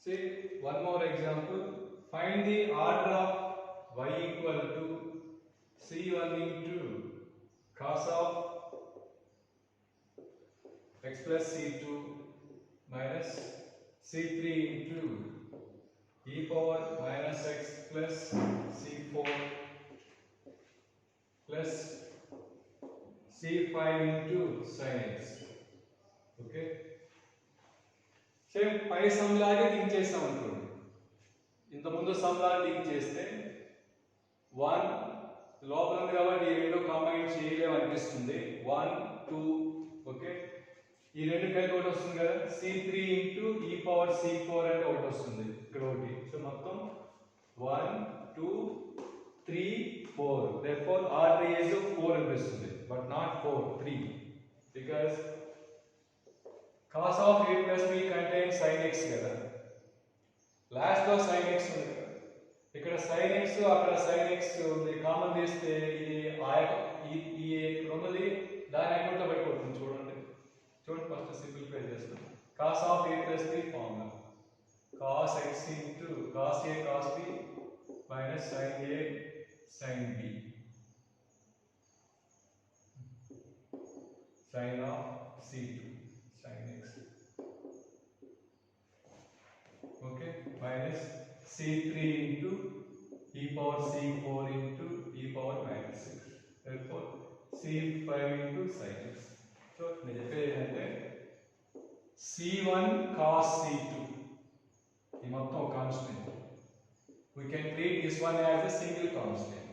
See one more example. Find the order of y equal to c1 into cos of x plus c2 minus c3 into e power minus x plus c4 plus c5 into sin x. Okay. Same pi sum లాగే think చేస్తాం అనుకోండి. ఇంత ముందు some లాగా think చేస్తే 1 లోపల ఉంది కాబట్టి ఈ రెండు కాంబైన్ చేయలేము అనిపిస్తుంది. 1 2 ఓకే. ఈ రెండు కలిపి ఒకటి వస్తుంది కదా c3 into e power c4 అంటే ఒకటి వస్తుంది ఇక్కడ ఒకటి. సో మొత్తం 1 2 3 4. therefore r3 is 4 అనిపిస్తుంది but not 4 3 because cos of a plus b contains sin x కదా. లాస్ట్ లో sin x ఉంది కదా. ఇక్కడ sin x అక్కడ sin x ఉంది. కామన్ తీస్తే ఇది ఈ రెండుది దాని అకౌంట్ లో పడిపోతుంది. చూడండి ఫస్ట్ సింప్లిఫై చేస్తాం. cos of a plus b formula cos x into cos a cos b minus sin a sin b sin of c2 sin x okay minus c3 into e power c4 into e power minus 6. therefore c5 into sin x. so నేను చెప్పేది ఏంటంటే c1 cos c2 ఈ మొత్తం constant. we can treat this one as a single constant.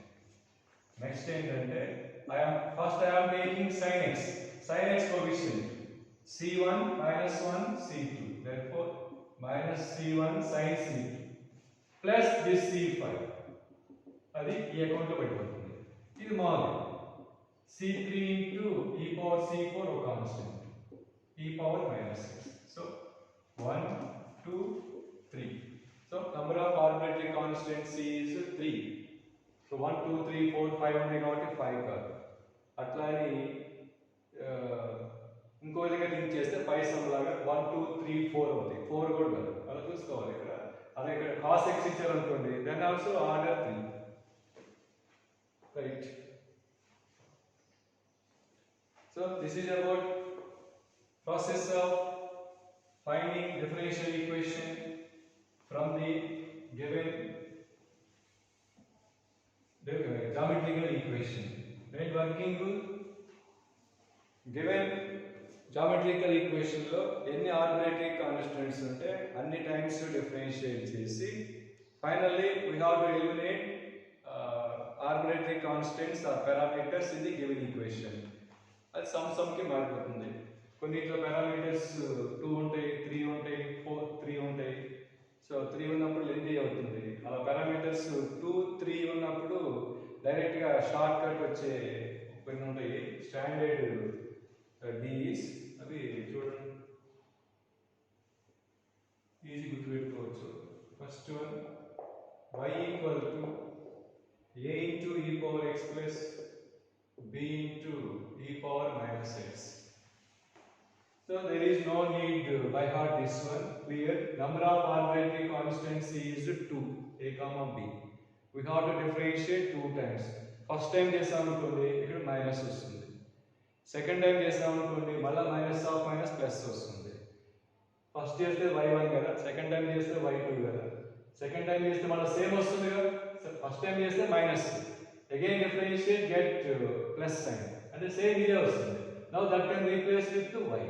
next ఏంటంటే I am taking sin x coefficient c1 minus 1 c2. therefore minus c1 sin c2 plus this c5 అది ఈ account లో పడిపోతుంది. ఇది మామూలు c3 into e power c4 ఒక constant e power minus 6. so 1 2 3. so number of arbitrary constants is 3. so 1 2 3 4 5 ఉన్నాయి కాబట్టి 5 కాదు. అట్లా అని ఇంకో విధంగా థింక్ చేస్తే పై సమ్ లాగా 1 2 3 4 అవుతాయి. 4 కూడా కాదు. అలా చూసుకోవాలి. ఇక్కడ అదే ఇక్కడ cos x ఇచ్చారు అనుకోండి then also order 3 right. So this is about process of finding differential equation from the given geometrical equation. When working rule given geometrical equation లో ఎన్ని ఆర్బిట్రరీ కాన్స్టెంట్స్ ఉంటే అన్ని టైమ్స్ డిఫరెన్షియేట్ చేసి finally we have to eliminate arbitrary constants or parameters in the given equation. అది some కి మారిపోతుంది. కొన్నిట్లో parameters 2 ఉంటాయి 3 ఉంటాయి 3 ఉంటాయి. సో 3 ఉన్నప్పుడు లెంతీ అవుతుంది. అలా పారామీటర్స్ 2 3 ఉన్నప్పుడు డైరెక్ట్ గా షార్ట్ కట్ వచ్చే కొన్ని ఉంటాయి. స్టాండర్డ్ డీస్ అవి చూడండి ఈజీ గుర్తుపెట్టుకోవచ్చు. First one y equal to a into e power x plus b into e power minus x. So there is no need by heart this one. Clear. Number of arbitrary constants is 2 a comma b. We have to differentiate 2 times. First time చేసాం అనుకోండి ఇక్కడ minus వస్తుంది. Second time చేసాం అనుకోండి మళ్ళీ minus of minus plus వస్తుంది. First చేస్తే y1 కదా, సెకండ్ టైం చేస్తే y2 కదా, సెకండ్ టైం చేస్తే మళ్ళీ సేమ్ వస్తుంది కదా, ఫస్ట్ టైం చేస్తే minus, again differentiate get plus sign అంటే సేమ్ ఇదే వస్తుంది. Now that can replace with y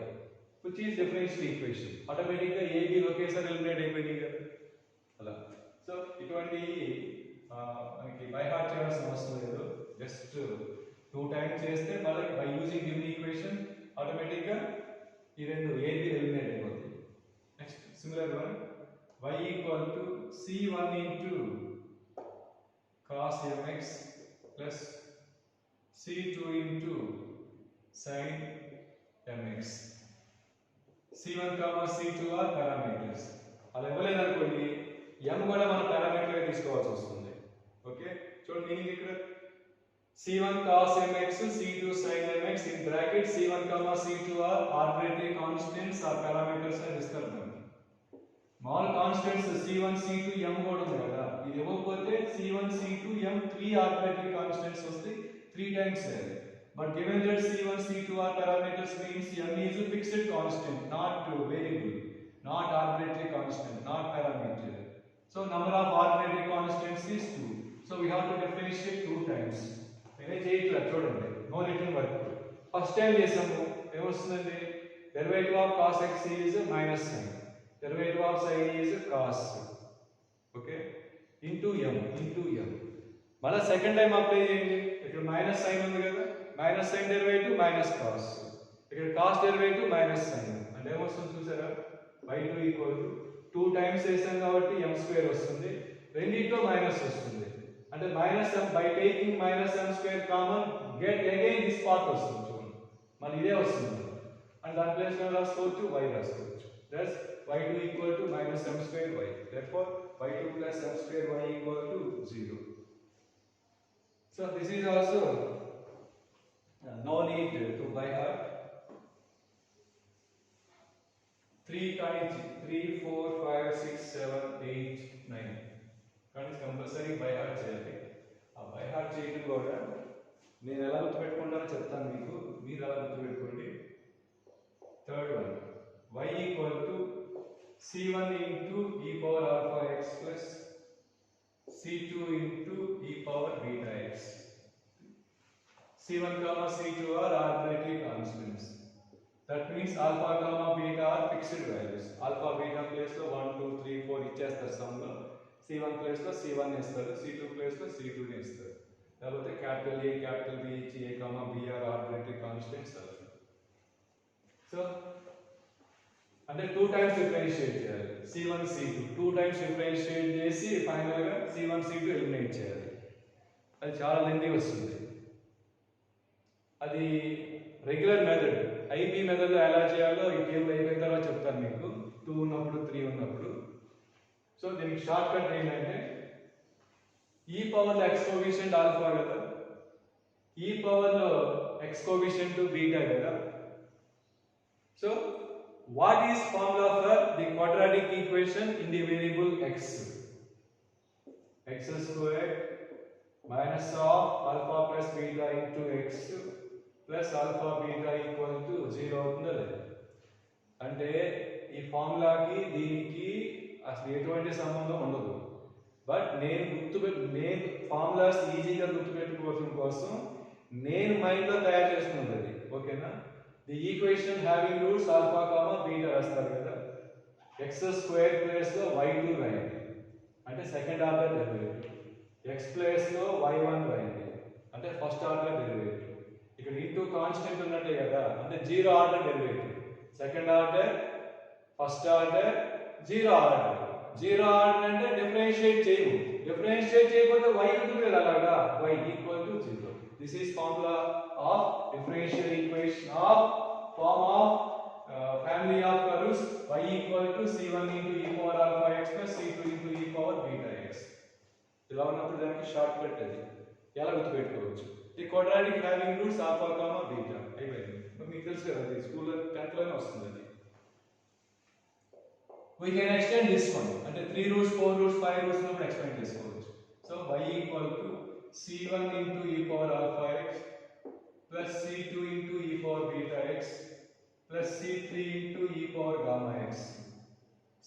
which is differential equation. ఆటోమేటిక్గా a b ఒకేసారి ఎలిమినేట్ అయిపోయింది కదా అలా. సో ఇటువంటి మనకి బై హార్ట్ చేయాల్సిన అవసరం లేదు. జస్ట్ 2 టైమ్స్ చేస్తే మళ్ళీ బై యూజింగ్ గివెన్ ఈక్వేషన్ ఆటోమేటిక్గా ఈ రెండు a b ఎలిమినేట్ అయిపోతుంది. Next similar one y equal to c1 into cos mx plus c2 into sin mx. c1 comma c2 are parameters. అలా ఇవ్వలేదు అనుకోండి m కూడా మన పారామీటర్ తీసుకోవాల్సి వస్తుంది. ఓకే చూడండి మీనింగ్ ఇక్కడ c1 cos mx c2 sin mx in bracket c1 comma c2 are arbitrary constants or parameters అని ఇస్తారు. Small constants C1 C2 M కూడా ఉంది కదా, ఇది ఇవ్వకపోతే C1 C2 M 3 arbitrary constants వస్తాయి, 3 టైమ్స్ చేయాలి. But given that C1 C2 are parameters means M is a fixed constant, not variable, not arbitrary constant, not parameter. So number of arbitrary constants is 2. So we have to differentiate 2 times. నేనే చేయట్లేదు చూడండి, no return work. First time చేసాము ఏమొస్తుందండి, derivative of cos x is minus sin, derivative of sin is cos, okay, into m. మళ్ళీ second time apply చేయండి, ఇక్కడ minus sine ఉంది కదా, minus sine derivative minus cos, ఇక్కడ కాస్ డెరివేటివ్ మైనస్ సైన్ అంటే ఏమొస్తుంది చూసారా, y2 ఈక్వల్ టు 2 టైమ్స్ వేసాం కాబట్టి m స్క్వేర్ వస్తుంది, రెండింటిలో మైనస్ వస్తుంది అంటే minus m by taking minus m square common get again this part వస్తుంది చూడండి, మళ్ళీ ఇదే వస్తుంది అండ్ దాని ప్లేస్ లో రాసుకోవచ్చు y రాసుకోవచ్చు. That's y2 equal to minus m square y, therefore y2 plus m square y equal to 0. So this is also no need to by heart. 3 కానించి 3 4 5 6 7 8 9 కానీ కంపల్సరీ బై హార్ట్ చేయాలి. ఆ by heart చేయడం కూడా నేను ఎలా గుర్తుపెట్టుకుంటానో చెప్తాను మీకు, మీరు ఎలా గుర్తుపెట్టుకోండి. Third one y equal to c1 into e power alpha x plus c2 into e power beta x. c1 comma c2 are arbitrary constants. That means alpha comma beta are fixed values. Alpha beta place లో 1 2 3 4 ఇచ్చేస్తారు some లో, c1 place లో c1 ఇస్తారు, c2 place లో c2 ని ఇస్తారు. లేకపోతే capital A capital B ఇచ్చి a comma b are arbitrary constants అవుతాయి. సో అంటే 2 టైమ్స్ డిఫరెన్షియేట్ చేయాలి, c1 c2 2 టైమ్స్ డిఫరెన్షియేట్ చేసి ఫైనల్ గా c1 c2 ఎలిమినేట్ చేయాలి. అది చాలా లెంతీ వస్తుంది. అది రెగ్యులర్ మెథడ్. ఐపీ మెథడ్ లో ఎలా చేయాలో ఈ టేబుల్ అయిపోయిన తర్వాత చెప్తాను మీకు, 2 ఉన్నప్పుడు 3 ఉన్నప్పుడు. సో దీనికి షార్ట్ కట్ ఏంటంటే ఈ పవర్ లో ఎక్స్ కోఎఫిషియంట్ ఆల్ఫా కదా, ఈ పవర్ లో ఎక్స్ కోఎఫిషియంట్ బీటా కదా. So what is formula for the quadratic equation in the variable X? X square minus of alpha plus beta into X plus alpha beta equal to 0 అవుతుందా లేదా? అంటే ఈ ఫార్ములాకి దీనికి అసలు ఎటువంటి సంబంధం ఉండదు. బట్ నేను ఫార్ములాస్ ఈజీగా గుర్తుపెట్టుకోవడం కోసం నేను మైండ్ లో తయారు చేసుకున్నది అది, ఓకేనా. The equation having roots alpha comma beta రాస్తారు కదా, ఎక్స్ స్క్వేర్ ప్లేస్ లో y2 రాయండి అంటే second order derivative, x place లో y1 రాయండి అంటే ఫస్ట్ ఆర్డర్ డెరివేటివ్, ఇక్కడ ఇంటూ కాన్స్టెంట్ ఉన్నట్టే కదా అంటే 0 order derivative, second order first order 0 order. 0 order అంటే డిఫరెన్షియేట్ చేయము, డిఫరెన్షియేట్ చేయకపోతే y ఉంటుంది కదా అలాగా, y equal to 0. This is formula of differential equation of form of family of curves y equal to c1 into e power alpha x plus c2 into e power beta x. ఇలా ఉన్నప్పుడు దానికి shortcut అది ఎలా గుర్తుపెట్టుకోవచ్చు. The quadratic having roots alpha comma beta అయిపోయింది, మీకు తెలుసు కదా, అది స్కూల్లో 10th లోనే వస్తుంది అది. We can extend this one అంటే 3 roots 4 roots 5 roots లో ఎక్స్టెండ్ చేసుకోవచ్చు. So y equal to c1 into e power alpha x plus c2 into e power beta x plus c3 into e power gamma x.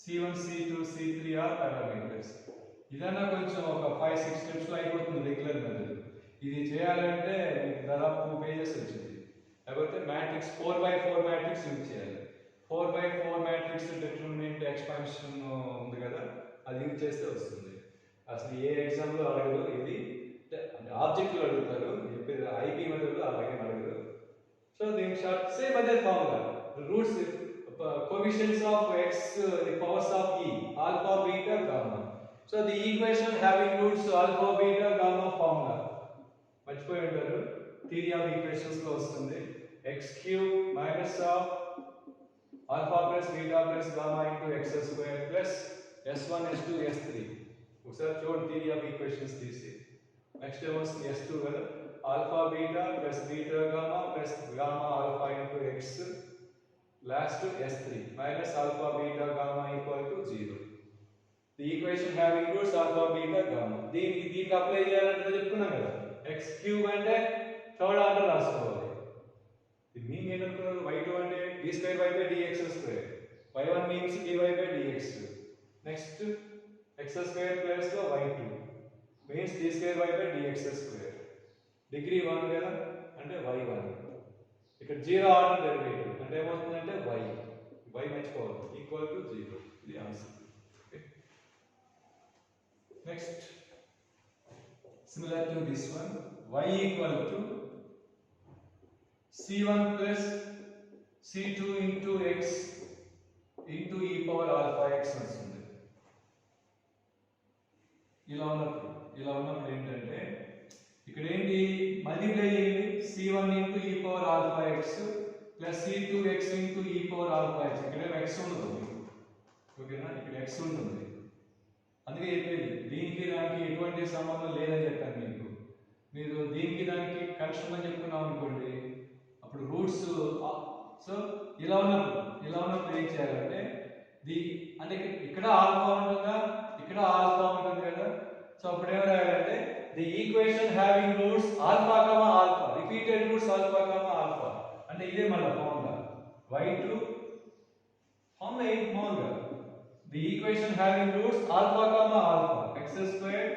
c1 c2 c3 are parameters. ఇదన్నా కొంచెం ఒక 5-6 steps లో అయిపోతుంది regular method. ఇది చేయాలంటే మీకు దాదాపు 2 pages వచ్చింది. లేకపోతే మ్యాట్రిక్స్ 4x4 మ్యాట్రిక్స్ యూజ్ చేయాలి. 4x4 మ్యాట్రిక్స్ డిటర్మినెంట్ ఎక్స్పాన్షన్ ఉంది కదా, అది యూజ్ చేస్తే వస్తుంది. అసలు ఏ ఎగ్జామ్ లో అడగదు ఇది, ఆబ్జెక్ట్ లో అడుగుతారు, చెప్పేది ఐపీ మెథడ్ లో అలాగే అడగదు. సో దీనికి షార్ట్ సేమ్ అదే formula, roots coefficients of x the powers of e alpha beta gamma. So the equation having roots alpha beta gamma formula మర్చిపోయి ఉంటారు, థియరీ ఆఫ్ ఈక్వేషన్స్ లో వస్తుంది. x cube minus of alpha plus beta plus gamma into x square plus s1 s2 s3. ఒకసారి చూడండి theory of equations తీసి. Next ఏమొస్తుంది s2 కదా, alpha beta plus beta gamma plus gamma alpha into X last s3 minus alpha beta gamma equal to 0. The equation having roots alpha beta gamma. దీనికి apply చేయాలంటే చెప్పుకున్నాం కదా, x cube అంటే third order రాసుకోవాలి. ఇది mean ఏంటనుకున్నారు, y2 అంటే d square y by dx square, y1 means dy by dx. Next x square plus లో y2 means d square y by dx square. Degree 1 కదా అంటే y1. ఇక్కడ zero order derivative అంటే ఏమవుతుందంటే y మర్చిపోవాలి, equal to 0. ఇది answer. Next, similar to this one, y equal to c1 plus c2 into x into e power alpha x వస్తుంది. ఇలా ఉన్నప్పుడు ఏంటంటే ఇక్కడ ఏంటి మల్టిప్లై చేయండి, c1 into e power alpha x plus c2 x into e power alpha x. ఇక్కడ x ఉంటుంది, ఓకేనా, ఇక్కడ x ఉంటుంది. అందుకే చెప్పేది దీనికి దానికి ఎటువంటి సంబంధం లేదని చెప్పాను మీకు. మీరు దీనికి దానికి కనెక్షన్ అని చెప్పుకున్నాం అనుకోండి, అప్పుడు రూట్స్. సో ఇలా ఉన్నప్పుడు ఏం చేయాలంటే అంటే ఇక్కడ ఆల్ఫా ఉంటుందా, ఇక్కడ ఆల్ఫా ఉంటుంది కదా. సో అప్పుడు ఏం రాయాలంటే the equation having roots alpha comma alpha, repeated roots alpha comma alpha. అంటే ఇదే మళ్ళీ ఫార్ములా y2 ఫార్ములా ఏంటి మామూలుగా, the equation having roots alpha comma alpha, x squared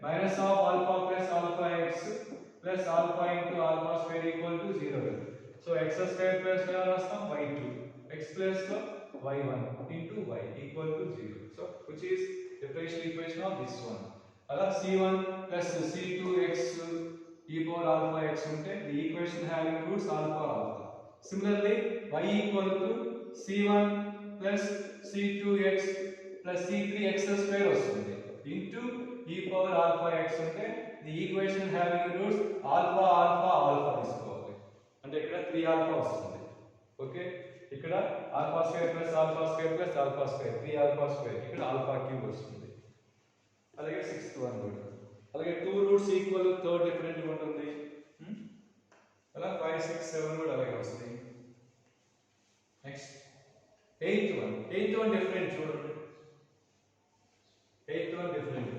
minus of alpha plus alpha x plus alpha into alpha square equal to 0. So x squared plus y2, x plus y1 into y equal to 0. So which is differential equation of this one. Ala c1 plus c2x e power alpha x unte the equation having roots alpha alpha. Similarly y equal to c1 plus c2x plus c3x square వస్తుంది into e power alpha x ఉంటే the equation having roots alpha alpha alpha తీసుకోవాలి. అంటే ఇక్కడ 3 alpha వస్తుంది. Okay, ఇక్కడ alpha square plus alpha square plus alpha square 3 alpha square, ఇక్కడ alpha cube వస్తుంది. అలాగే 6th వన్ కూడా అలాగే 2 రూట్స్ ఈక్వల్ థర్డ్ డిఫరెంట్ గా ఉంటుంది. అలా 5 6 7 కూడా అలాగే వస్తాయి. నెక్స్ట్ 8th వన్ డిఫరెంట్ చూడండి. 8th వన్ డిఫరెంట్,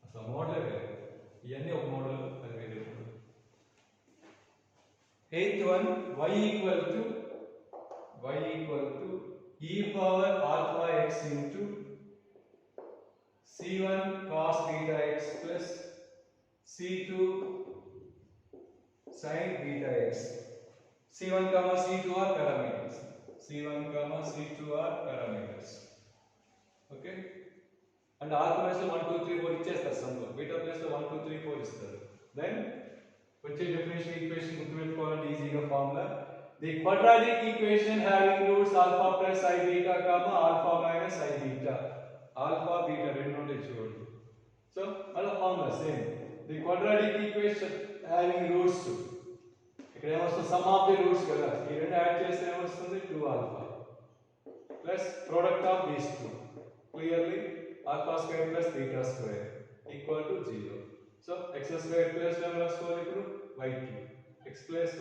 అసలు మోడలే వేరు, ఇవన్నీ ఒక మోడల్, అది వేరే model. 8th one y equal to e power alpha x into c1 cos beta x plus c2 sin beta x. c1 comma c2 are parameters. c1 comma c2 are parameters. Okay, and alpha place లో 1 2 3 4 ఇచ్చేస్తారు some లో, beta place లో 1 2 3 4 ఇస్తారు. Then వచ్చే differential equation గుర్తుపెట్టుకోవాలంటే ఈజీగా formula the quadratic equation having roots alpha plus I beta comma alpha minus I beta. Alpha beta రెండు ఉంటాయి చూడండి. సో అలా formula same, the quadratic equation having roots, ఇక్కడ ఏమొస్తుంది సమ్ ఆఫ్ ది రూట్స్ కదా, ఈ రెండు యాడ్ చేస్తే ఏమొస్తుంది 2 alpha plus product of these 2, clearly alpha square plus beta square equal to 0. So x square plus number square equal to y2, x plus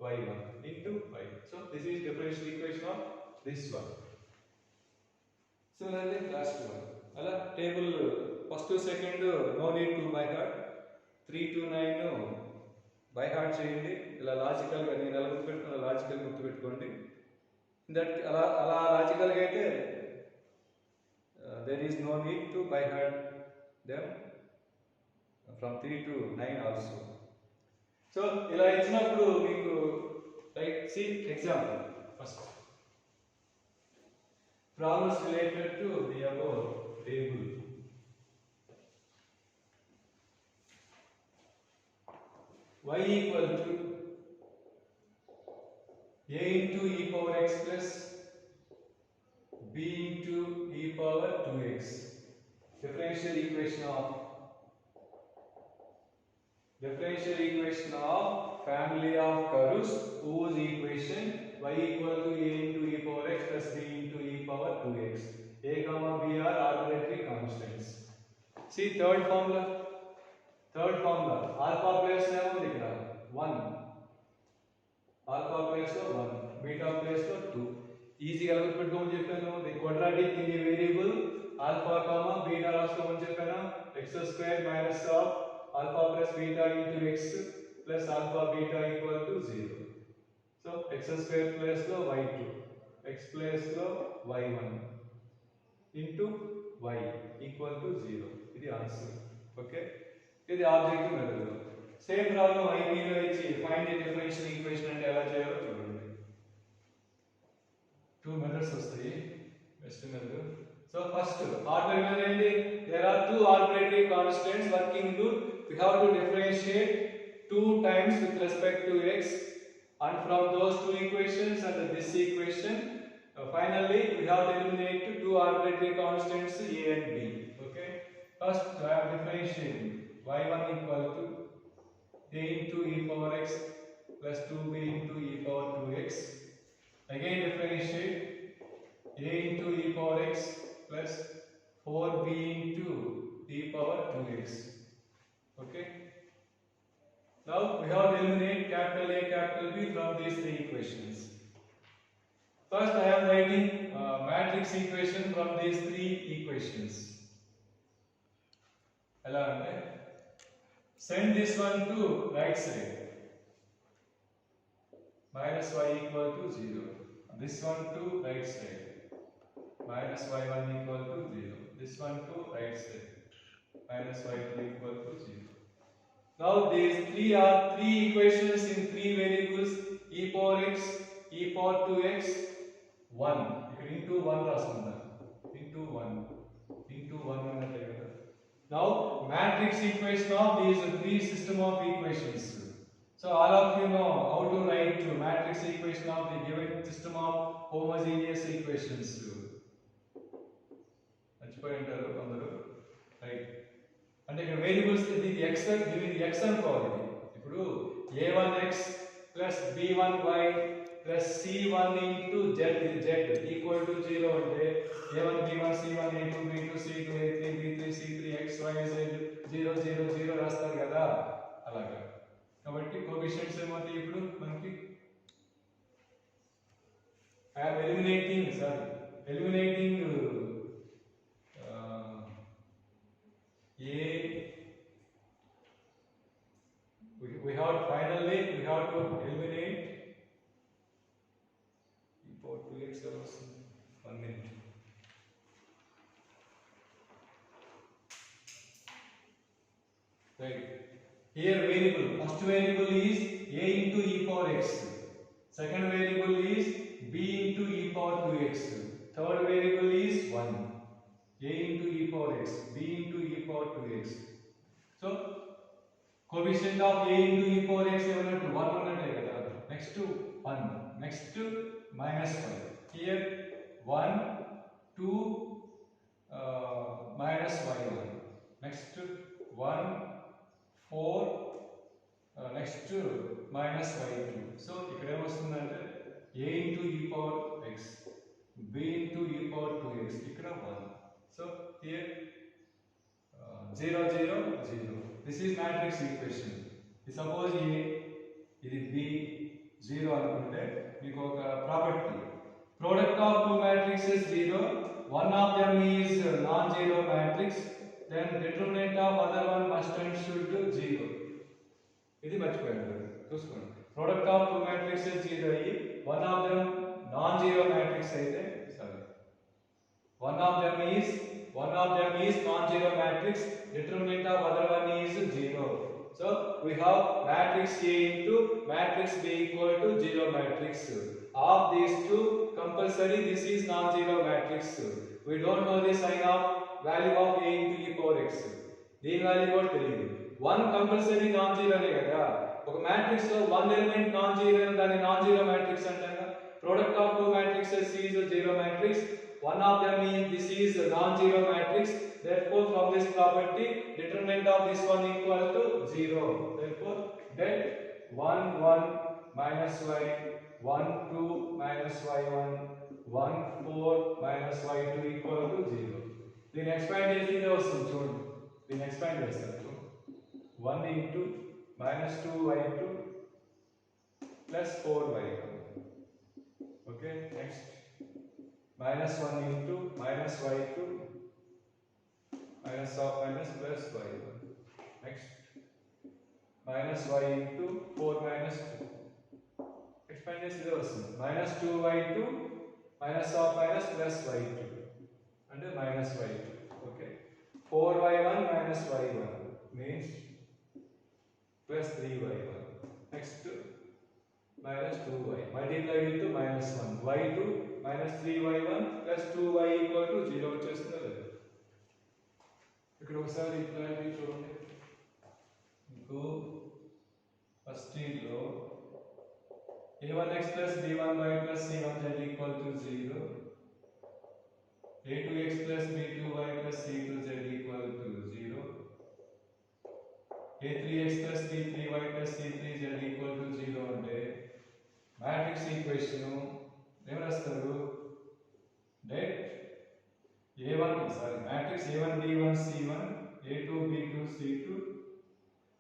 y1 into y. So this is differential equation of this one. Similarly last one, ala table first to second no need to by heart, 3 to 9 by heart చేయండి. ఇలా logical గా నేను ఎలా గుర్తుపెట్టుకున్నా logical గుర్తుపెట్టుకోండి. That అలా logical గా అయితే there is no need to by heart them from 3 to 9 also. So ఇలా ఇచ్చినప్పుడు మీకు like see example first, problems related to the above table. Y equal to a into e power x plus b into e power 2x. Differential equation of family of curves whose equation y equal to a into e power x plus b into e power 2x. A comma b are arbitrary constants. See third formula alpha place ఏమో ఇక్కడ 1, alpha place లో 1, beta place లో 2. ఈజీగా ఎలా పెట్టుకోమని చెప్పాను, the quadratic with the variable alpha comma beta రాసుకోమని చెప్పాను. x square minus of alpha plus beta into x plus alpha beta equal to 0. So x square plus లో y2 x plus లో y1 into y equal to 0. ఇది answer. Okay, ఇది objective method. Same problem IP లో ఇచ్చి find the differential equation అంటే ఎలా చేయాలో చూడండి. టూ మెథడ్స్ వస్తాయి. Best method. So first ordinary method ఏంటి? There are two arbitrary constants working rule. We have to differentiate two times with respect to x, and from those two equations and this equation finally we have to eliminate two arbitrary constants a and b. Okay, first I am differentiating y1 equal to a into e power x plus 2b into e power 2x. Again differentiate a into e power x plus 4b into e power 2x. Okay, now we have to eliminate capital A, capital B from these three equations. First I am writing matrix equation from these three equations. Ela ante send this one to right side. Minus y equal to 0. This one to right side. Minus y1 equal to 0. This one to right side. Minus y2 equal to 0. Now these three are three equations in three variables: e power x, e power 2x, 1. Here into 1 rasundha. Into 1. Into 1 annate kada. Now matrix equation of these three system of equations. So all of you know how to write matrix equation of the given system of homogeneous equations. మర్చిపోయింటారు అందరూ, right? అంటే ఇక్కడ variables ఇది x, ఇది x అనుకోవాలి. ఇప్పుడు a1x plus b1y plus c1 into z equal to 0 అంటే a1 b1 c1 a2 b2 c2 a3 b3 c3 x y z 0 0 0 రాస్తారు కదా, అలాగా. కాబట్టి కోఎఫిషియెంట్స్ ఏమవుతాయి ఇప్పుడు మనకి? I am eliminating a. We have to eliminate e power 2x. 1 minute. Right. Here variable, first variable is a into e power x. Second variable is b into e power 2x. Third variable is 1. a into e power x, b into e power 2x. So coefficient of a into e power x equal to 1 ఉన్నట్టే కదా. Next to 1, next to minus 1. Here 1 2 minus y1. Next to 1 4 next to minus y2. So ఇక్కడ ఏమొస్తుందంటే a into e power x, b into e power 2x, ఇక్కడ 1. So here 0 0 0. This is matrix equation. Suppose A, ఇది B, 0 అనుకుంటే మీకు ఒక property, product of two matrices 0, one of them is non-zero matrix, then determinant of other one must and should 0. ఇది మర్చిపోయారు, చూసుకోండి. product of two matrices 0 అయ్యి one of them non-zero matrix అయితే, sorry, one of them is non-zero matrix, determinant of other one is 0. So we have matrix A into matrix B equal to 0 matrix. Of these two, compulsory this is non-zero matrix. We don't know the sign of value of A into e power x. దీని value కూడా తెలియదు. 1 compulsory non జీరోనే కదా. ఒక matrix లో 1 element non zero, దాన్ని non zero matrix అంటాం. Product of two matrices is a zero matrix. One of them is this is a non-zero matrix. Therefore, from this property, determinant of this one equal to 0. Therefore, that 1 1 minus y, 1 2 minus y1, 1 4 minus y2 equal to 0. Then expand చేస్తే వస్తుంది చూడండి. Then expand చేస్తారు. 1 into minus 2y2 plus 4y1. Okay, next minus 1 into minus minus y2 minus of minus plus y1. Next, minus y into 4 minus 2. Expand this minus 2y2 minus of minus plus y2 and minus y2. Okay, 4y1 minus y1 means plus 3y1. Next, minus 2y multiplied into minus 1 y2 minus 3y1 plus 2y equal to 0 వచ్చేస్తుంది కదా. ఇక్కడ ఒకసారి ఇట్లాంటివి చూడండి. మీకు first లో a1x plus b1y plus c1z equal to 0, a2x plus b2y plus c2z equal to 0, a3x plus b3y plus c3z equal to 0 అంటే matrix equation ఏం రాస్తారు? Direct a1 sorry matrix a1 b1 c1 a2 b2 c2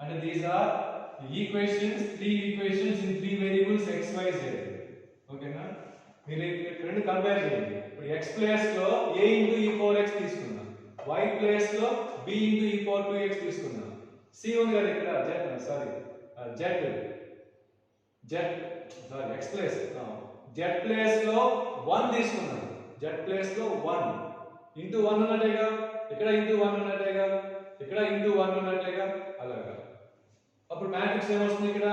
and these are equations, three equations in three variables x y z. Okay na? మీరు రెండు compare చేయండి. ఇప్పుడు x place లో a into e power x తీసుకున్నాం, y place లో b into e power 2x తీసుకున్నాం. c ఉంది కదా ఇక్కడ x ప్లేస్ z ప్లేస్ లో 1 తీసుకున్నాం. z ప్లేస్ లో 1 into 1 ఉన్నట్టేగా, ఇక్కడ into 1 ఉన్నట్టేగా, ఇక్కడ into 1 ఉన్నట్టేగా, అలాగా. అప్పుడు మ్యాట్రిక్స్ ఏమొస్తుంది? ఇక్కడ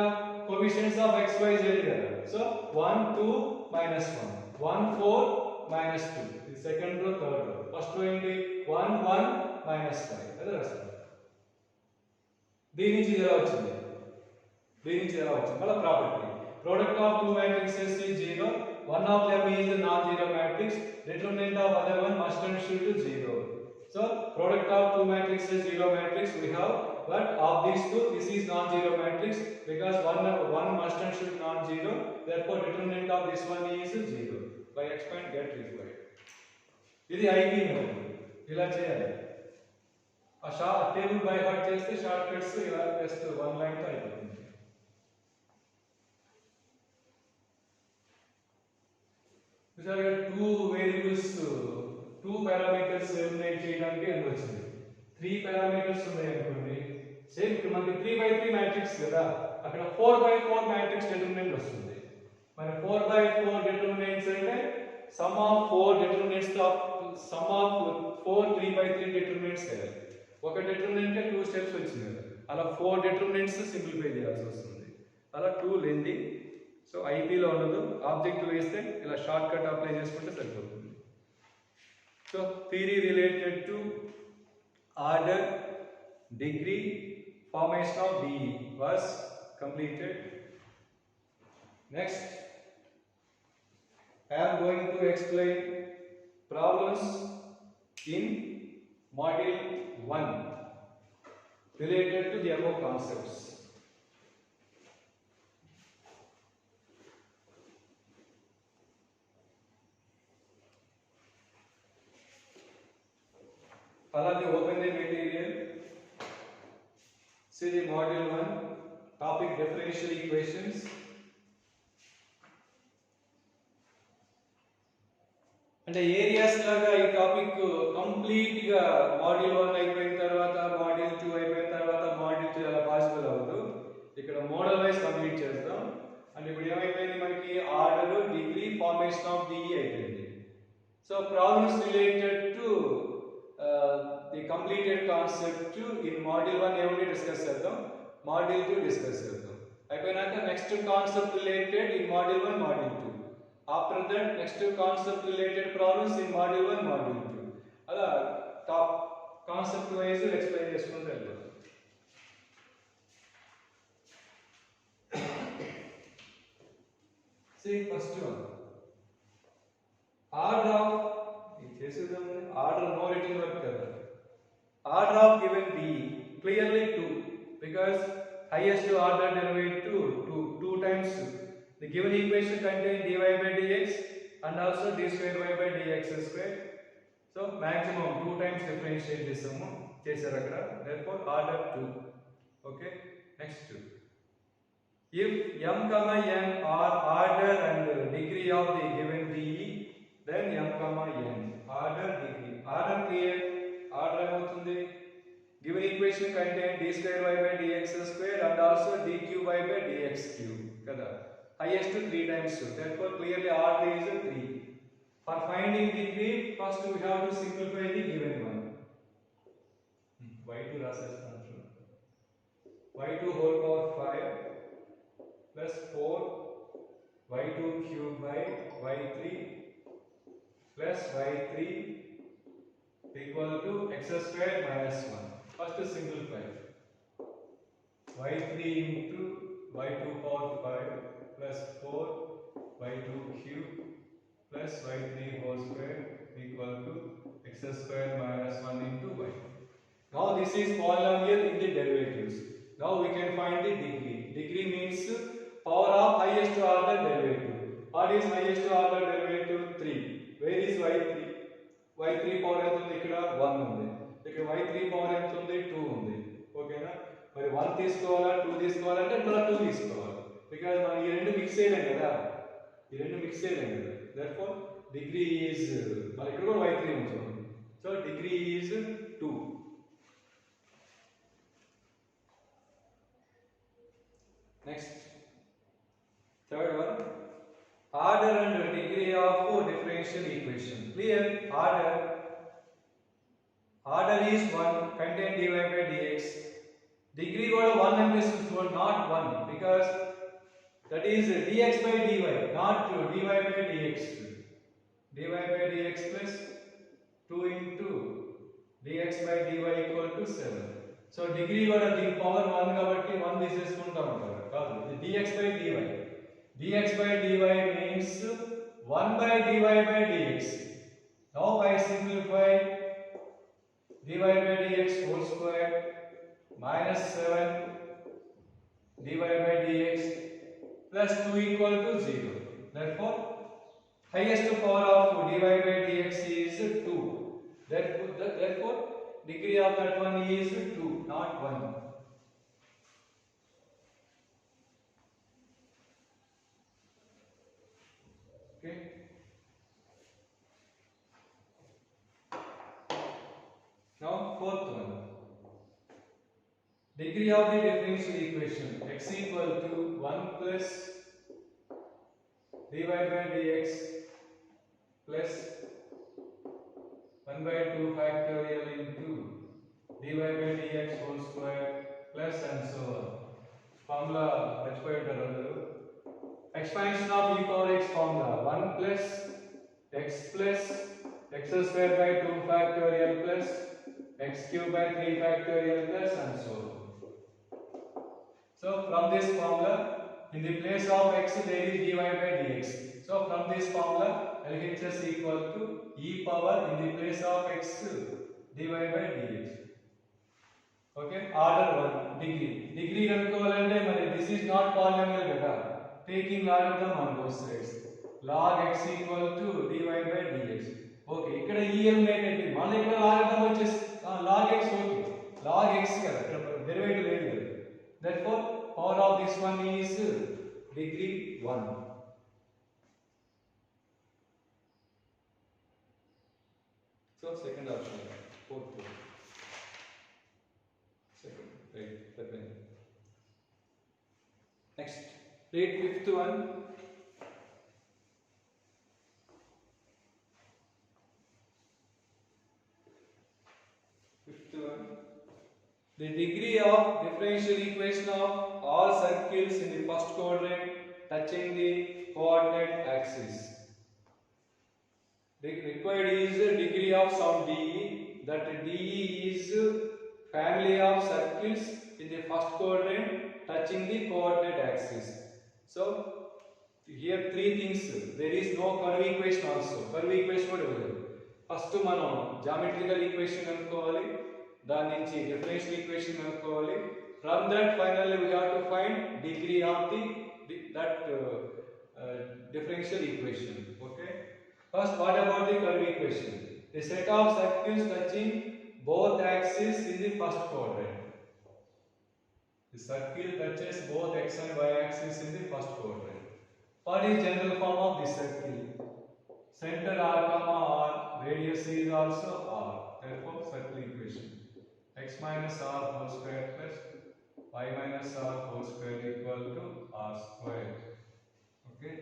coefficients of x y z కదా. సో 1 2 minus 1 1 4 minus 2 ఇది second row third row. First row ఏంటి? 1 1 minus 5 అదే రాస్తాం. దీని నుంచి ఎలా వచ్చింది? మళ్ళీ property product of two matrices is 0, one of them is a non-zero matrix, determinant of other one must and should to 0. So product of two matrices 0 matrix we have, but of these two this is non-zero matrix because one must and should non-zero, therefore determinant of this one is 0. By expand get required. ఇది IP method. ఇలా చేయాలి. ఆ table by heart చేస్తే short cuts ఇలా just one line తో అయిపోతుంది. చూసారుగా two variables two parameters eliminate చేయడానికి ఎంత వచ్చింది? 3 పారామీటర్స్ ఉన్నాయి అనుకోండి. సేమ్ ఇక్కడ మనకి 3/3 మ్యాట్రిక్స్ కదా, అక్కడ 4/4 మ్యాట్రిక్స్ డిటర్మినెంట్ వస్తుంది. మరి 4/4 డిటర్మినెంట్స్ అంటే some of 4 determinants of some of 4 3/3 determinants కదా. ఒక డిటర్మినెంట్ 2 స్టెప్స్ వచ్చింది కదా, అలా 4 డిటర్మినెంట్స్ సింప్లిఫై చేయాల్సి వస్తుంది. అలా 2 లెంది. సో ఐపీలో ఉండదు. ఆబ్జెక్టివ్ వేస్తే ఇలా షార్ట్ కట్ అప్లై చేసుకుంటే సరిపోతుంది. So theory related to order, degree, formation of DE was completed. Next, I am going to explain problems in module 1 related to the above concepts. Already open the material. See the module 1 topic differential equations. అంటే areas లాగా ఈ topic complete గా module 1 అయిపోయిన తర్వాత module 2 అయిపోయిన తర్వాత module 3 అలా possible అవ్వదు. ఇక్కడ మోడల్ వైస్ కంప్లీట్ చేస్తాం. అండ్ ఇప్పుడు ఏమైపోయింది మనకి order, degree, formation of DE అయిపోయింది. So problems related to the completed concept in module 1 ఏముంది డిస్కస్ చేద్దాం, మాడ్యూల్ 2 డిస్కస్ చేద్దాం. అయిపోయినాక next concept related in module 1 module 2. After that next concept related problems in module 1 module 2. అలా top concept wise explain చేసుకుంటూ వెళ్తాం. See first one, order of order no written work kada. Order of given B clearly 2 because highest order derivative 2 times the given equation contain dy by dx and also d square y by dx square. So maximum 2 times differentiate chesamu chesaru akkada, therefore order 2. Okay, next 2. If m comma n are order and degree of the given DE, then m comma n order, degree. equation contains d square y by dx square and also d cube y by dx cube. Kada. Highest to 3 times 2. Therefore, clearly order is 3. For finding degree, first we have to simplify the given one. y2 rasestunna. y2 whole power 5 plus 4 y2 cube by y3 plus y3 equal to x square minus 1. First simplify. y3 into y2 power 5 plus 4 y2 cube plus y3 whole square equal to x square minus 1 into y. Now this is polynomial in the derivatives. Now we can find the degree. Degree means power of highest order derivative. What is highest order derivative? 3. Where is y3? y3 power ఎంత ఉంది ఇక్కడ 1 ఉంది. ఇక్కడ y3 power ఎంత ఉంది 2 ఉంది. ఓకేనా? మరి 1 తీసుకోవాలా 2 తీసుకోవాలంటే మళ్ళీ 2 తీసుకోవాలి. బికాజ్ మనం ఈ రెండు మిక్స్ చేయలేం కదా. ఈ రెండు మిక్స్ చేయలేం కదా. Therefore degree is మరి ఇక్కడ కూడా y3 ఉంది. So degree is 2. Next, third one, order and degree of differential equation. Clear? Order is 1, contain dy by dx. Degree was 1 and this was not 1 because that is dx by dy, not dy by dx. dy by dx plus 2 into dx by dy equal to 7. So degree కూడా దీని power 1 కాబట్టి 1 తీసేసుకుంటా ఉంటారు కాదు ఇది dx by dy. dx by dy means 1 by dy by dx. Now I simplify dy by dx whole square minus 7 dy by dx plus 2 equal to 0. Therefore highest power of dy by dx is 2. Therefore degree of that one is 2, not 1. Okay. Now fourth one. Degree of the differential equation x equal to 1 plus dy by dx plus 1 by 2 factorial into dy by dx whole square plus and so on. Formula expansion of e power x formula 1 plus x square by 2 factorial plus x cube by 3 factorial plus and so on. So from this formula, in the place of x there is dy by dx. So from this formula LHS equal to e power in the place of x dy by dx. Okay, order 1 degree కనుక్కోవాలంటే మరి this is not polynomial కదా, taking logarithm on both sides log x equal to dy by dx. Okay ఇక్కడ ఈ eliminate అంటే మన ఇక్కడ logarithm వచ్చేసి log x okay log x కదా derivative లేదు. Therefore power of this one is degree 1. So second option, fourth one. Second, right, second. Next, read fifth one. Fifth one. The degree of differential equation of all circles in the first quadrant touching the coordinate axis. The required is degree of some DE. That DE is family of circles in the first quadrant touching the coordinate axis. So here three things. There is no curve equation also. Curve equation what is it? First మనం geometrical equation అనుకోవాలి, దాని నుంచి differential equation అనుకోవాలి. From that finally we have to find degree of that differential equation. Okay. First, what about the curve equation? The set of circles touching both axes in the first quadrant. The circle touches both x and y axis in the first quadrant. What is general form of this circle? Center r comma r, radius is also r. Therefore, circle equation. x minus r whole square plus y minus r whole square equal to r square. Okay,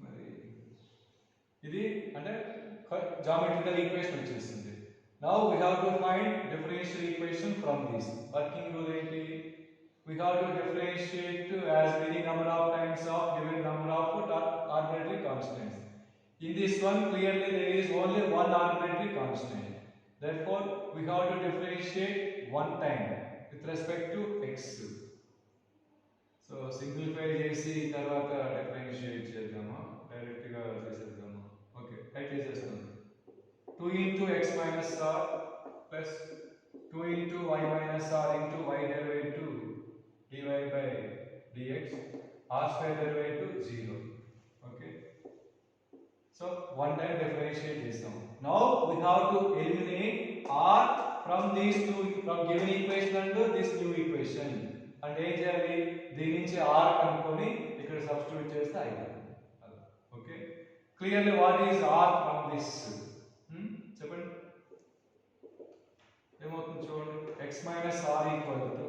మరి ఇది అంటే geometrical equation వచ్చేసింది. Now we have to find differential equation from this. Working rule ఏంటి? We have to differentiate as many number of times of given number of arbitrary constants. In this one, clearly there is only one arbitrary constant. Therefore, we have to differentiate one time with respect to x. So, simplify చేసి తర్వాత differentiate చేద్దామా, direct గా చేసేద్దామా? Okay, type చేసేస్తాను. 2 into x minus r plus 2 into y minus r into y derivative dy by dx r square derivative 0. Okay, so one time differentiate this now. Now we have to eliminate r from these two, from given equation and this new equation, and ఏం చేయాలి, దీని నుంచి r కనుక్కొని ఇక్కడ substitute చేస్తే అయిపోతుంది. Okay, clearly what is r from this? చెప్పండి, ఏమవుతుంది చూడండి. x minus r equal to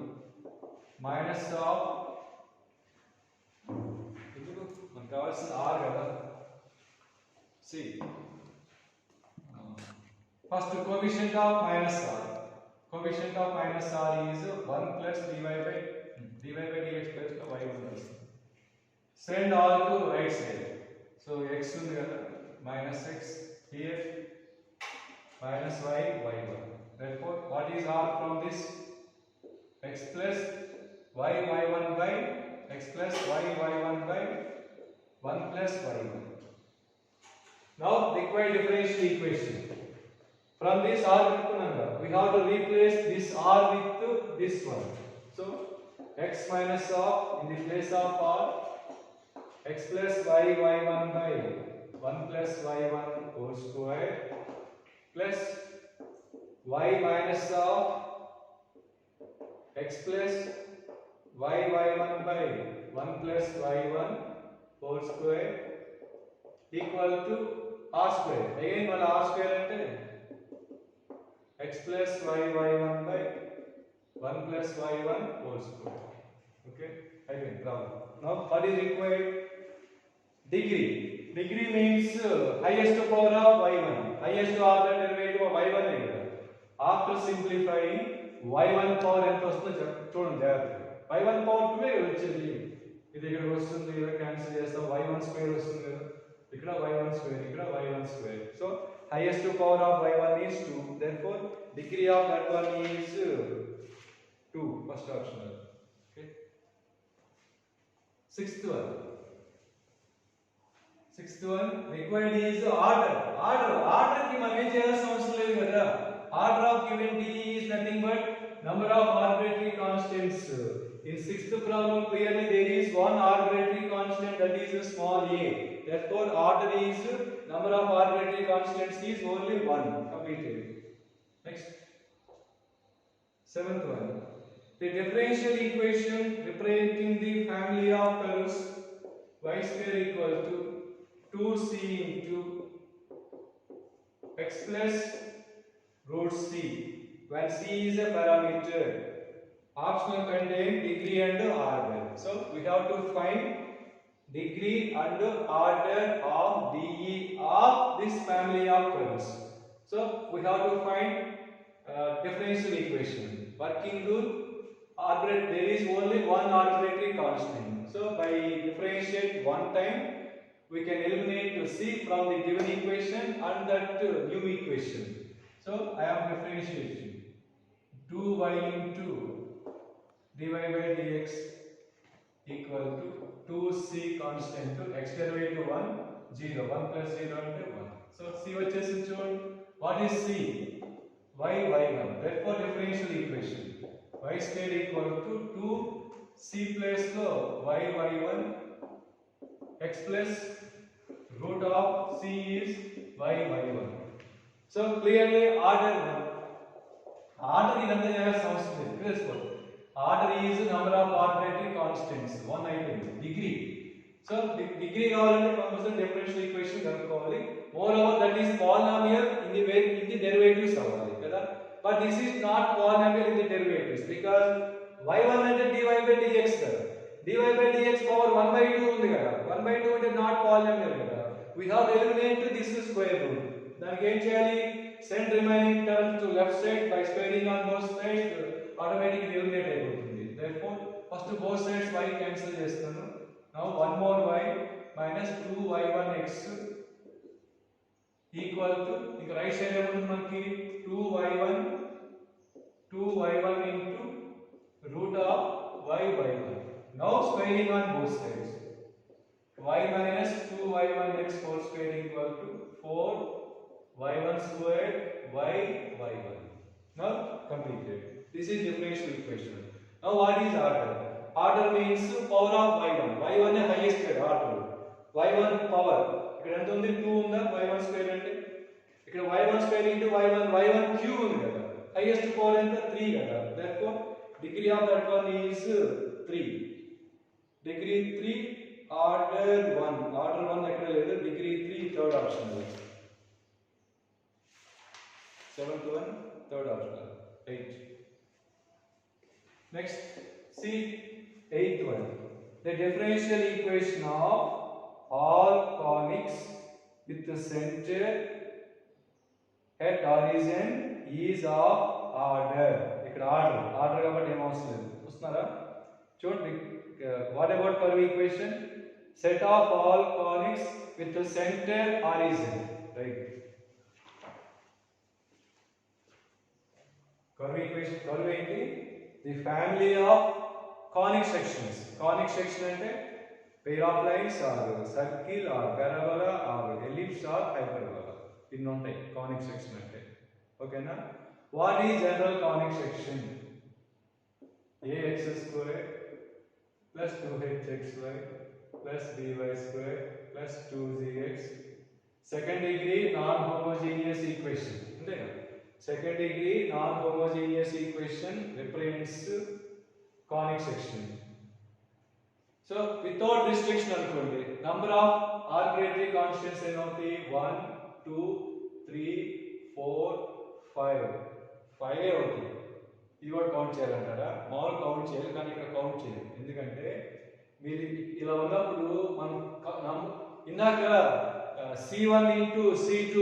minus of, ఎందుకు మనకు కావాల్సిన r కదా. See, first coefficient of minus r. Coefficient of minus r is 1 plus dy by dx plus y1. Send all to right side. So x ఉంది కదా, minus x here, minus y, y1. Therefore, what is r from this? X plus y, y1 by x plus y, y1 by 1 plus y1. Now required differential equation. From this r we have to replace this r with this one. So x minus of, in the place of r, x plus y, y1 by 1 plus y1 whole square plus y minus of x plus y, y1 by 1 plus y1 whole square equal to r square. Again one r square ante x plus y, y1 by 1 plus y1 whole square. Okay, again problem. Now what is required? Degree. Degree means highest power of y1, highest order derivative of y1 here. After simplifying, y1 power ఎంత వస్తుందో చూడండి జాగ్రత్తగా. y1 power 2 వచ్చేది, ఇది ఇక్కడ వస్తుంది, ఇలా cancel చేస్తాం, y1 స్క్వేర్ వస్తుంది కదా, ఇక్కడ y1 స్క్వేర్, ఇక్కడ y1 square. So highest power of y1 is 2. Therefore, degree of that one is 2. First option. Okay. Sixth one required is order. Order ki మనం ఏం చేయాల్సిన అవసరం లేదు కదా. Order of given t is nothing but number of arbitrary constants. In sixth problem, clearly there is one arbitrary constant, that is a small a. Therefore, order is number of arbitrary constants is only one. Completed. Next, seventh one. The differential equation representing the family of curves y square equal to 2c into x plus root c, where c is a parameter. Optional contain degree and order. So we have to find degree and order of DE of this family of curves. So we have to find differential equation. Working rule, there is only one arbitrary constant. So by differentiate one time, we can eliminate to c from the given equation and that new equation. So I am differentiating 2y into dy by dx equal to 2c constant to x derivative 1 0, 1 plus 0 ante 1. So c vachesindi chudandi, what is c? y, y1. Therefore differential equation y square equal to 2c plus y, y1 x plus root of c is y, y1. So clearly order idantha cheyalసిన అవసరం లేదు, తెలుసుకోండి. Order is number of arbitrary constants, one item, degree. So degree కావాలంటే compulsory differential equation కనుక్కోవాలి. Moreover, that is polynomial in the derivatives అవ్వాలి కదా. but this is not polynomial in the derivatives because y1 అంటే dy by dx కదా, dy by dx power 1/2 ఉంది కదా, 1/2 అంటే not polynomial కదా. we have to eliminate this square root. దానికి ఏం చేయాలి? send remaining terms to left side by squaring on both sides, automatically eliminate అయిపోతుంది. therefore first both sides y cancel చేస్తాను. now 1 more y minus 2y1x equal to, ఇంకా right side ఏముంది మనకి, 2y1 into root of y by 1. now squaring on both sides, y minus 2y1x whole square equal to 4y1 squared y1. now completed. this is differential equation. now what is order? order means power of y1. y1 is highest order. y1 power ఇక్కడ ఎంత ఉంది, 2 ఉందా, y1 square అంటే ఇక్కడ y1 square into y1 cube ఉంది కదా, highest power ఎంత, 3 కదా. therefore degree of that one is 3. degree 3 order 1 ఎక్కడ లేదు, degree 3 third option, 7th one third option 8. next see 8th one, the differential equation of all conics with the center at origin is of order. ఇక్కడ order కాబట్టి ఏం అవసరం లేదు, చూస్తున్నారా చూడండి. what about curve equation? set of all conics with the center origin, right? curve equation, curve ఏంటి, the family of conic sections. conic section అంటే pair of lines or circle or parabola or ellipse or hyperbola, ఇన్ని ఉంటాయి conic section అంటే. ఓకేనా? what is general conic section? ax square plus 2hxy plus by square plus 2gx. second degree non homogeneous equation, అంతేనా? second degree non homogeneous equation represents conic section. so without restriction అనుకోండి, number of arbitrary constants ఏమవుతాయి, 1 2 3 4 5 అవుతాయి. ఇది కూడా count చేయాలంటారా? మామూలు count చేయాలి, కానీ ఇక్కడ కౌంట్ చేయాలి. ఎందుకంటే మీరు ఇలా ఉన్నప్పుడు మనం ఇందాక c1 into c2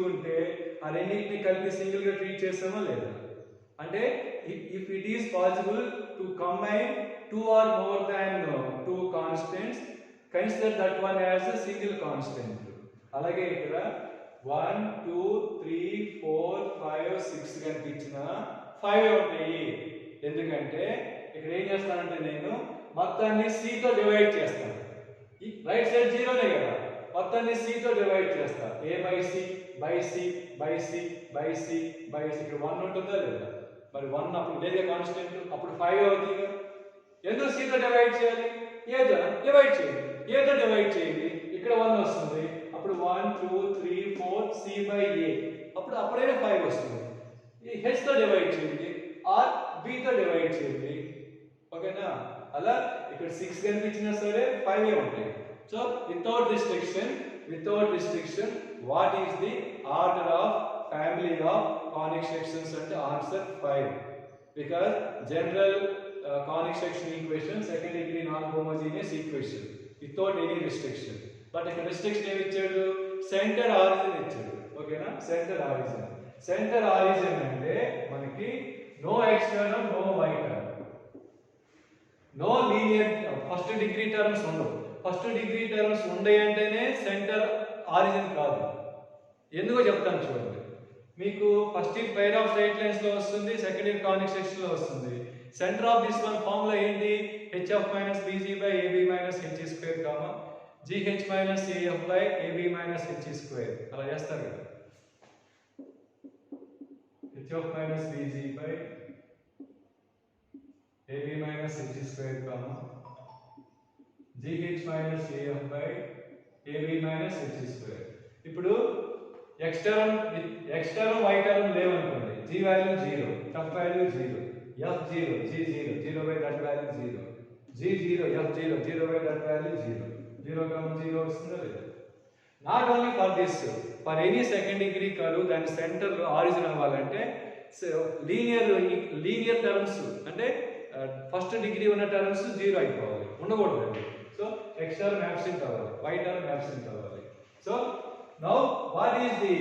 ఉంటే ఆ రెండింటిని కలిపి సింగిల్ గా ట్రీట్ చేస్తామో లేదా అంటే, if it is possible to combine two or more than two constants, consider that one as a single constant. అలాగే ఇక్కడ 1 2 3 4 5 6 కనిపించిన 5 ఉంటాయి. ఎందుకంటే ఇక్కడ ఏం చేస్తానంటే నేను మొత్తాన్ని c తో డివైడ్ చేస్తాను. ఈ రైట్ సైడ్ 0నే కదా, మొత్తాన్ని c తో డివైడ్ చేస్తా. a by c by c by c by c by c, ఇక్కడ 1 ఉంటుందా లేదా, మరి 1 అప్పుడు లేదా కాన్స్టెంట్, అప్పుడు 5 అవుతుంది. ఎందుకు c తో డివైడ్ చేయాలి, a తో డివైడ్ చేయండి, ఇక్కడ 1 వస్తుంది, అప్పుడు 1 2 3 4 c by a, అప్పుడైనా 5 వస్తుంది. ఈ h తో డివైడ్ చేయండి ఆర్ b తో డివైడ్ చేయండి. ఓకేనా? అలా ఇక్కడ 6 కనిపించినా సరే 5 ఉంటాయి. So without restriction what is the order of family of conic sections అంటే answer 5. Because general conic section equation second degree non homogeneous equation without any restriction. But ఇక్కడ రిస్ట్రిక్షన్ ఏమి ఇచ్చాడు, సెంటర్ ఆరిజిన్ ఇచ్చాడు. ఓకేనా? సెంటర్ ఆరిజిన్ అంటే మనకి no external no y term, no linear first degree terms ఉండవు. First degree terms ఉండయి అంటేనే సెంటర్ ఆరిజిన్ కాదు. ఎందుకో చెప్తాను చూడండి. మీకు first year pair of straight lines లో వస్తుంది, సెకండ్ ఇయర్ కానిక్ సెక్షన్ లో వస్తుంది. Centre of this one formula ఏంటి, hf minus bg by ab minus h square comma gh minus af by ab minus h square అలా చేస్తారు కదా. hf minus bg by ab minus h square comma gh minus af by ab minus h square. ఇప్పుడు x term y term లేవనుకోండి, g value 0, f value 0, f 0, g 0, 0 by that value 0, g 0, f 0, 0 by that value 0, 0 0 వస్తుందా లేదా. Not only for this, for any second degree curve దాని centre origin అవ్వాలంటే linear terms అంటే first degree ఉన్న terms zero అయిపోవాలి, ఉండకూడదు. So x term absent అవ్వాలి, y term absent అవ్వాలి. So now what is the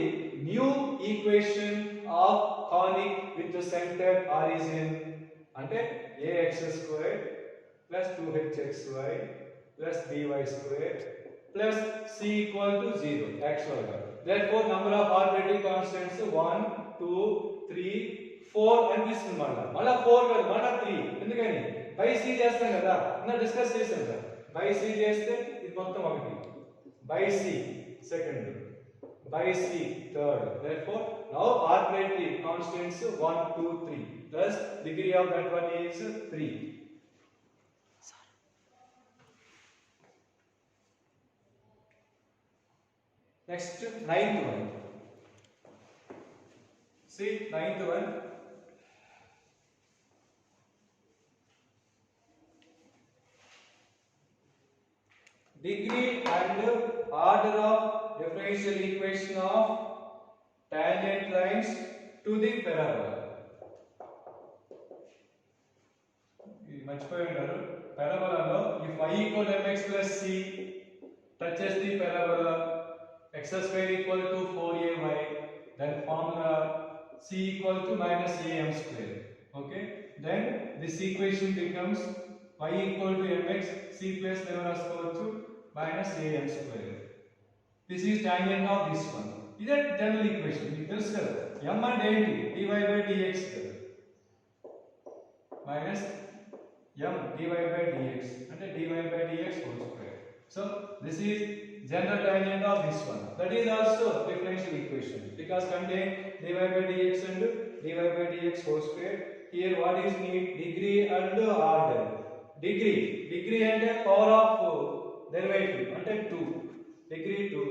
new equation of conic with the center origin అంటే ax squared plus 2hxy plus by squared plus c equal to 0 actual గా. Therefore number of arbitrary constants 1 2 3 4 అనిపిస్తుంది. మళ్ళా 4 కాదు, మళ్ళా 3. ఎందుకని by c చేస్తాం కదా, ఇంకా డిస్కస్ చేసాం కదా. బై c చేస్తే ఇది మొత్తం ఒకటి, by c second, by c third. Therefore now arbitrary constants 1 2 3 plus degree of that one is 3. Next ninth one, see ninth one, degree and order of differential equation of tangent lines to the parabola. ఇది మర్చిపోయారు. పారాబోలాలో if y equal mx plus c touches the parabola x square equal to 4ay, then formula c equal to minus am square. Okay, then this equation becomes y equal to mx c plus 11 equal to minus am square. This is tangent of this one. This is general equation. మీకు తెలుసు కదా, m అంటే ఏంటి, dy by dx కదా, minus m dy by dx అంటే dy by dx whole square. So this is general tangent of this one. That is also differential equation because contain dy by dx and dy by dx whole square. Here what is need, degree and order. Degree అంటే power of derivative అంటే 2, degree 2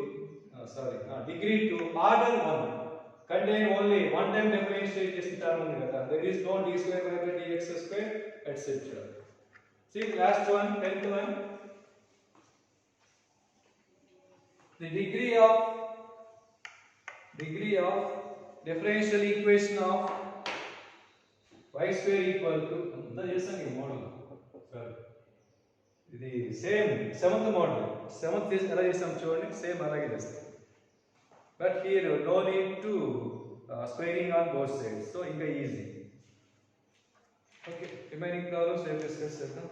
degree 2, order 1, contain only one time differentiate చేసిన term ఉంది కదా, there is no d square by dx square etc. See last one, 10th one, the degree of differential equation of y square equal to అంతా చేసాం ఈ model. ఇది same seventh model, seventh ఎలా చేసాం చూడండి, సేమ్ అలాగే చేస్తాం. But here no need to squaring on both sides, so ఇంకా ఈజీ. ఓకే, రిమైనింగ్ ప్రాబ్లమ్స్ రేపు డిస్కస్ చేద్దాం.